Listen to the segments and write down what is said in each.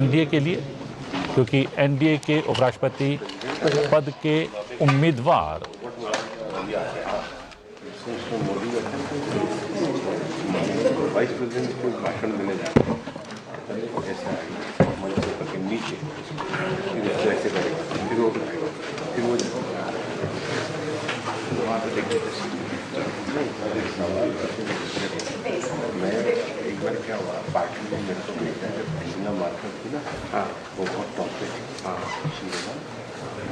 NDA के लिए, क्योंकि एनडीए के उपराष्ट्रपति पद के उम्मीदवार वाइस प्रेसिडेंट को भाषण देने जाते हैं, ऐसा मंच के नीचे फिर ऐसे करेगा, फिर वो वहाँ पर देखिए मैं एक बार क्या हुआ, पार्टी में मेरे को देखा है, जब पहला मार्कर थी ना, हाँ वो बहुत टॉप पे थी, हाँ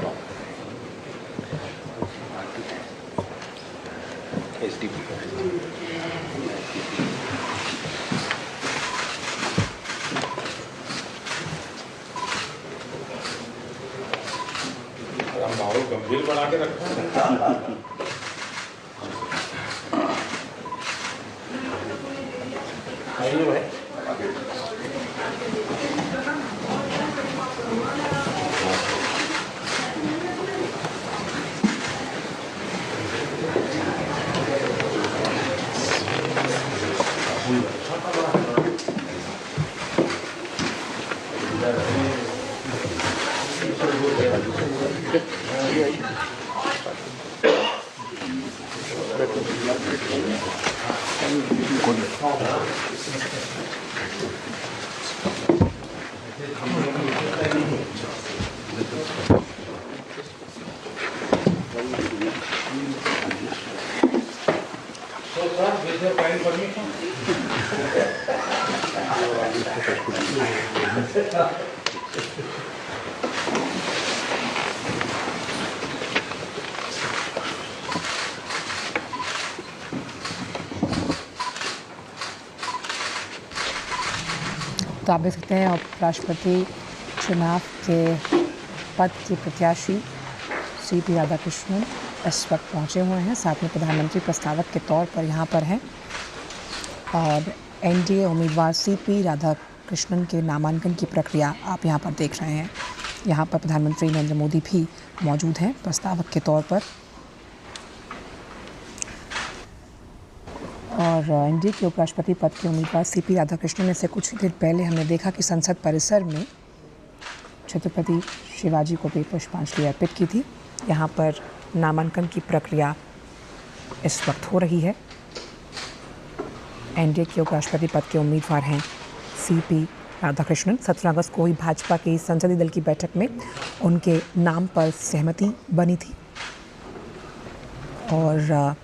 टॉप SDP माहौल गंभीर बना के रखा है। तो आप देख सकते हैं उपराष्ट्रपति चुनाव के पद के प्रत्याशी CP राधाकृष्णन इस वक्त पहुंचे हुए हैं। साथ में प्रधानमंत्री प्रस्तावक के तौर पर यहाँ पर हैं और एनडीए उम्मीदवार CP राधाकृष्णन के नामांकन की प्रक्रिया आप यहाँ पर देख रहे हैं। यहाँ पर प्रधानमंत्री नरेंद्र मोदी भी मौजूद हैं प्रस्तावक के तौर पर। और एनडीए के उपराष्ट्रपति पद के उम्मीदवार CP राधाकृष्णन ने से कुछ देर पहले हमने देखा कि संसद परिसर में छत्रपति शिवाजी को भी पुष्पांजलि अर्पित की थी। यहाँ पर नामांकन की प्रक्रिया इस वक्त हो रही है। एनडीए के उपराष्ट्रपति पद के उम्मीदवार हैं CP राधाकृष्णन। 17 अगस्त को हुई भाजपा की संसदीय दल की बैठक में उनके नाम पर सहमति बनी थी और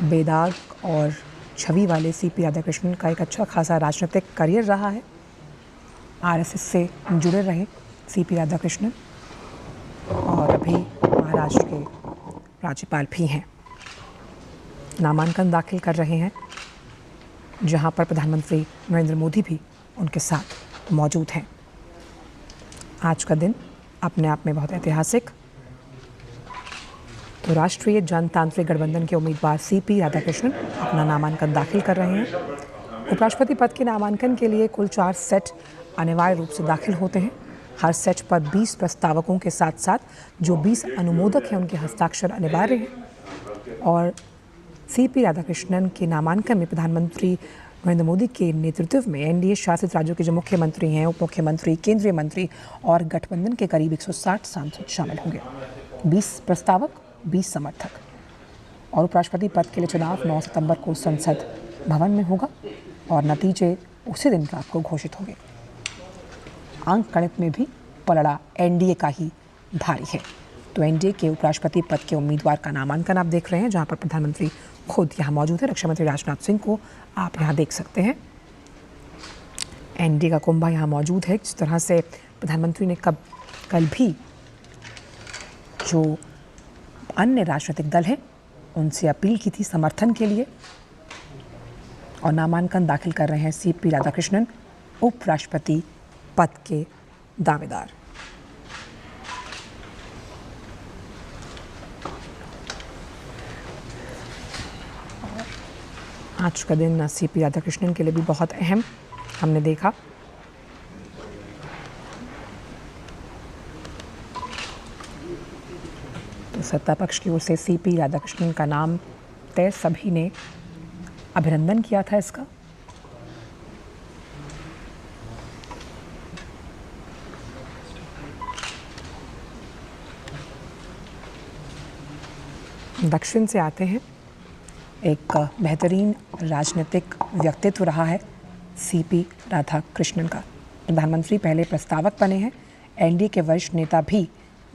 बेदाग और छवि वाले CP राधाकृष्णन का एक अच्छा खासा राजनीतिक करियर रहा है। RSS से जुड़े रहे CP राधाकृष्णन और अभी महाराष्ट्र के राज्यपाल भी हैं। नामांकन दाखिल कर रहे हैं, जहां पर प्रधानमंत्री नरेंद्र मोदी भी उनके साथ मौजूद हैं। आज का दिन अपने आप में बहुत ऐतिहासिक। तो राष्ट्रीय जनतांत्रिक गठबंधन के उम्मीदवार CP राधाकृष्णन अपना नामांकन दाखिल कर रहे हैं। उपराष्ट्रपति पद के नामांकन के लिए कुल 4 सेट अनिवार्य रूप से दाखिल होते हैं। हर सेट पर 20 प्रस्तावकों के साथ साथ जो 20 अनुमोदक हैं उनके हस्ताक्षर अनिवार्य हैं। और CP राधाकृष्णन के नामांकन में प्रधानमंत्री नरेंद्र मोदी के नेतृत्व में एनडीए शासित राज्यों के जो मुख्यमंत्री हैं, उप मुख्यमंत्री, केंद्रीय मंत्री और गठबंधन के करीब 160 सांसद शामिल होंगे। 20 प्रस्तावक, 20 समर्थक। और उपराष्ट्रपति पद के लिए चुनाव 9 सितंबर को संसद भवन में होगा और नतीजे उसी दिन रात को घोषित होंगे। अंक गणित में भी पलड़ा एनडीए का ही भारी है। तो एनडीए के उपराष्ट्रपति पद के उम्मीदवार का नामांकन आप देख रहे हैं, जहां पर प्रधानमंत्री खुद यहाँ मौजूद है। रक्षा मंत्री राजनाथ सिंह को आप यहाँ देख सकते हैं। एनडीए का कुंभा यहाँ मौजूद है। जिस तरह से प्रधानमंत्री ने कल भी जो अन्य राजनीतिक दल हैं उनसे अपील की थी समर्थन के लिए, और नामांकन दाखिल कर रहे हैं CP राधाकृष्णन, उपराष्ट्रपति पद के दावेदार। आज का दिन CP राधाकृष्णन के लिए भी बहुत अहम हमने देखा। तो सत्ता पक्ष की ओर से CP राधाकृष्णन का नाम तय, सभी ने अभिनंदन किया था इसका। दक्षिण से आते हैं। एक बेहतरीन राजनीतिक व्यक्तित्व रहा है सीपी राधाकृष्णन का। प्रधानमंत्री पहले प्रस्तावक बने हैं। एनडीए के वरिष्ठ नेता भी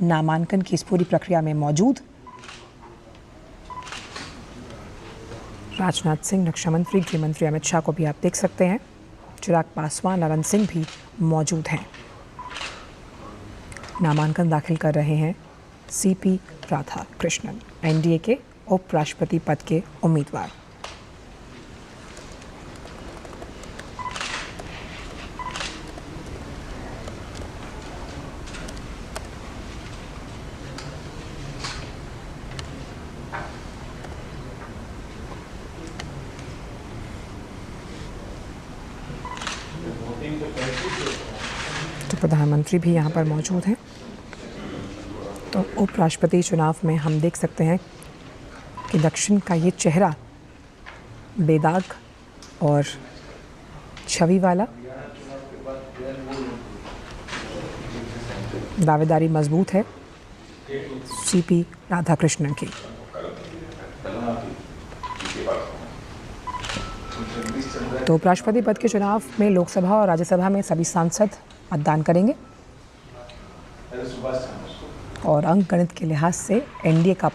नामांकन की इस पूरी प्रक्रिया में मौजूद। राजनाथ सिंह, रक्षा मंत्री, गृह मंत्री अमित शाह को भी आप देख सकते हैं। चिराग पासवान, अरन सिंह भी मौजूद हैं। नामांकन दाखिल कर रहे हैं सीपी राधाकृष्णन, एनडीए के उपराष्ट्रपति पद के उम्मीदवार। तो प्रधानमंत्री भी यहाँ पर मौजूद हैं। तो उपराष्ट्रपति चुनाव में हम देख सकते हैं कि दक्षिण का ये चेहरा बेदाग और छवि वाला, दावेदारी मजबूत है सीपी राधाकृष्णन की। तो उपराष्ट्रपति पद के चुनाव में लोकसभा और राज्यसभा में सभी सांसद मतदान करेंगे और अंक गणित के लिहाज से एनडीए का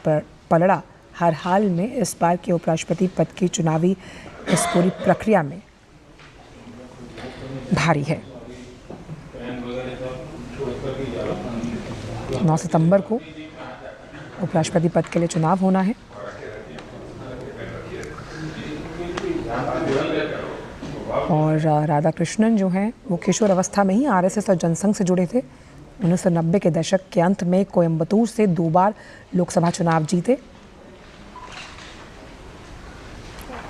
पलड़ा हर हाल में इस बार के उपराष्ट्रपति पद की चुनावी इस पूरी प्रक्रिया में भारी है। 9 सितंबर को उपराष्ट्रपति पद के लिए चुनाव होना है। और राधाकृष्णन जो हैं वो किशोर अवस्था में ही आरएसएस और जनसंघ से जुड़े थे। 1990 के दशक के अंत में कोयम्बटूर से 2 बार लोकसभा चुनाव जीते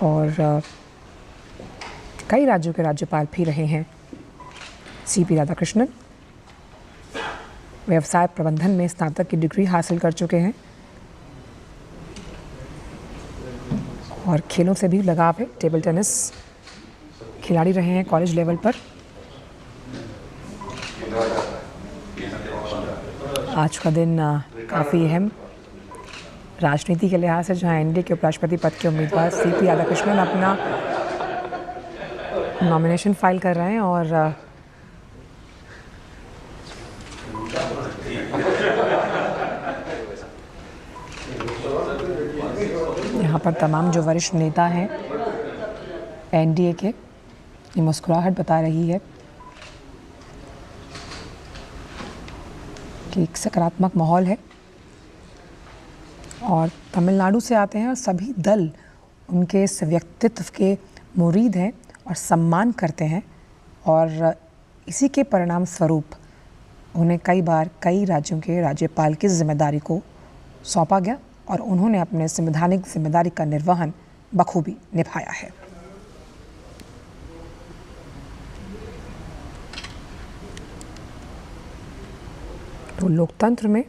और कई राज्यों के राज्यपाल भी रहे हैं सीपी राधाकृष्णन। व्यवसाय प्रबंधन में स्नातक की डिग्री हासिल कर चुके हैं और खेलों से भी लगाव है। टेबल टेनिस खिलाड़ी रहे हैं कॉलेज लेवल पर। आज का दिन काफ़ी अहम राजनीति के लिहाज से, जहां एनडीए के उपराष्ट्रपति पद के उम्मीदवार सीपी राधाकृष्णन अपना नॉमिनेशन फाइल कर रहे हैं और यहाँ पर तमाम जो वरिष्ठ नेता हैं एनडीए के, ये मुस्कुराहट बता रही है कि एक सकारात्मक माहौल है। और तमिलनाडु से आते हैं और सभी दल उनके इस व्यक्तित्व के मुरीद हैं और सम्मान करते हैं और इसी के परिणाम स्वरूप उन्हें कई बार कई राज्यों के राज्यपाल की जिम्मेदारी को सौंपा गया और उन्होंने अपने संवैधानिक जिम्मेदारी का निर्वहन बखूबी निभाया है। तो लोकतंत्र में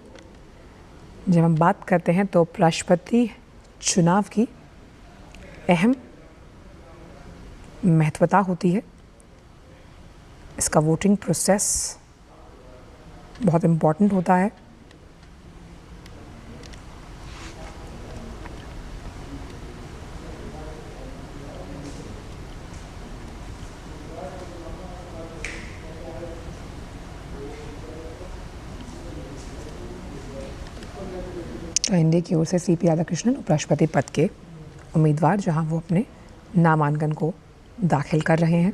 जब हम बात करते हैं तो राष्ट्रपति चुनाव की अहम महत्वता होती है। इसका वोटिंग प्रोसेस बहुत इम्पॉर्टेंट होता है। तो एनडीए की ओर से सीपी राधाकृष्णन उपराष्ट्रपति पद के उम्मीदवार, जहां वो अपने नामांकन को दाखिल कर रहे हैं।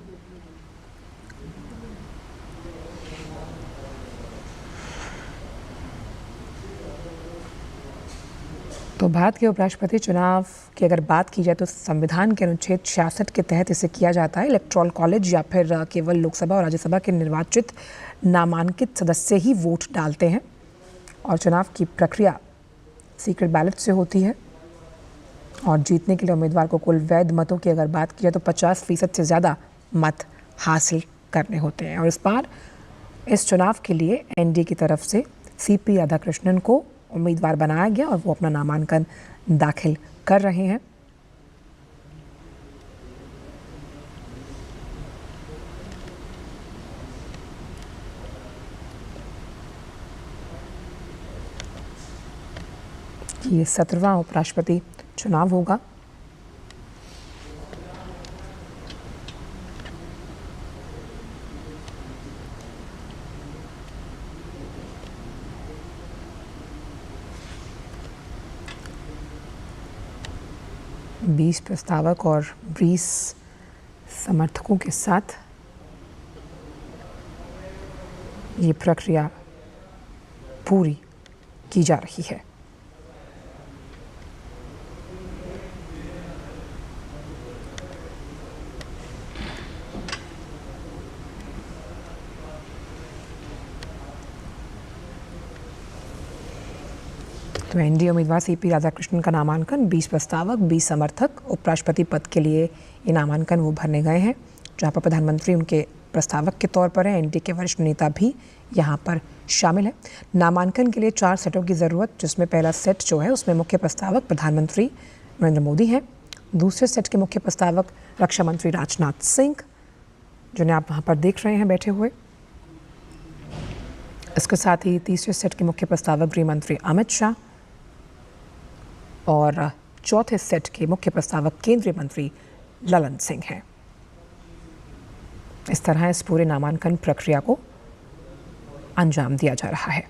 तो भारत के उपराष्ट्रपति चुनाव की अगर बात की जाए तो संविधान के अनुच्छेद 66 के तहत इसे किया जाता है। इलेक्टोरल कॉलेज या फिर केवल लोकसभा और राज्यसभा के निर्वाचित नामांकित सदस्य ही वोट डालते हैं और चुनाव की प्रक्रिया सीक्रेट बैलेट से होती है। और जीतने के लिए उम्मीदवार को कुल वैध मतों की अगर बात की जाए तो 50% से ज़्यादा मत हासिल करने होते हैं। और इस बार इस चुनाव के लिए एनडीए की तरफ से सीपी राधाकृष्णन को उम्मीदवार बनाया गया और वो अपना नामांकन दाखिल कर रहे हैं। कि ये 17वां उपराष्ट्रपति चुनाव होगा। बीस प्रस्तावक और 20 समर्थकों के साथ ये प्रक्रिया पूरी की जा रही है। तो एनडीए उम्मीदवार सीपी राधाकृष्णन का नामांकन, 20 प्रस्तावक, 20 समर्थक उपराष्ट्रपति पद के लिए ये नामांकन वो भरने गए हैं, जहाँ पर प्रधानमंत्री उनके प्रस्तावक के तौर पर है। एनडीए के वरिष्ठ नेता भी यहाँ पर शामिल है। नामांकन के लिए 4 सेटों की ज़रूरत, जिसमें पहला सेट जो है उसमें मुख्य प्रस्तावक प्रधानमंत्री नरेंद्र मोदी हैं। दूसरे सेट के मुख्य प्रस्तावक रक्षा मंत्री राजनाथ सिंह, जिन्हें आप वहाँ पर देख रहे हैं बैठे हुए। इसके साथ ही तीसरे सेट के मुख्य प्रस्तावक गृह मंत्री अमित शाह और चौथे सेट के मुख्य प्रस्तावक केंद्रीय मंत्री ललन सिंह हैं। इस तरह इस पूरे नामांकन प्रक्रिया को अंजाम दिया जा रहा है।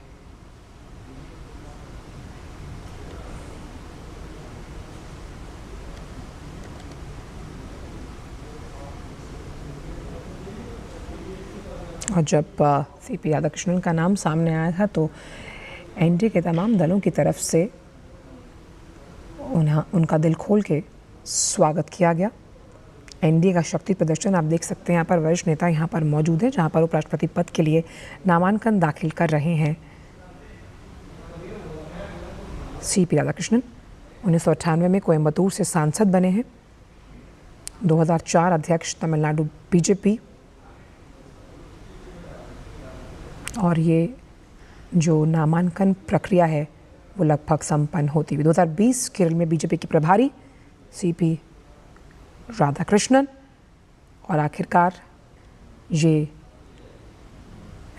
और जब सीपी राधाकृष्णन का नाम सामने आया था तो एनडीए के तमाम दलों की तरफ से उनका दिल खोल के स्वागत किया गया। एनडीए का शक्ति प्रदर्शन आप देख सकते हैं। यहाँ पर वरिष्ठ नेता यहाँ पर मौजूद हैं, जहाँ पर उपराष्ट्रपति पद के लिए नामांकन दाखिल कर रहे हैं सीपी राधाकृष्णन। 1998 में कोयम्बटूर से सांसद बने हैं, 2004 अध्यक्ष तमिलनाडु बीजेपी, और ये जो नामांकन प्रक्रिया है वो लगभग संपन्न होती हुई 2020 केरल में बीजेपी की प्रभारी सीपी राधाकृष्णन। और आखिरकार ये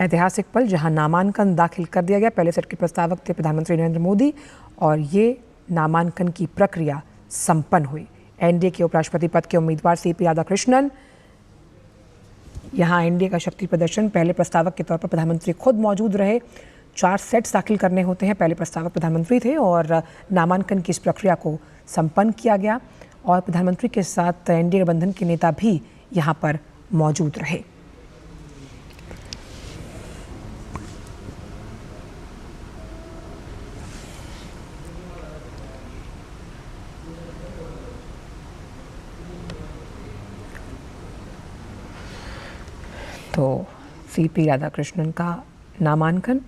ऐतिहासिक पल जहां नामांकन दाखिल कर दिया गया। पहले सेट के प्रस्तावक थे प्रधानमंत्री नरेंद्र मोदी और ये नामांकन की प्रक्रिया संपन्न हुई। एनडीए के उपराष्ट्रपति पद के उम्मीदवार सीपी राधाकृष्णन, यहाँ एनडीए का शक्ति प्रदर्शन, पहले प्रस्तावक के तौर पर प्रधानमंत्री खुद मौजूद रहे। 4 सेट्स दाखिल करने होते हैं, पहले प्रस्तावक प्रधानमंत्री थे और नामांकन की इस प्रक्रिया को संपन्न किया गया और प्रधानमंत्री के साथ एनडीए गठबंधन के नेता भी यहाँ पर मौजूद रहे। तो सीपी राधाकृष्णन का नामांकन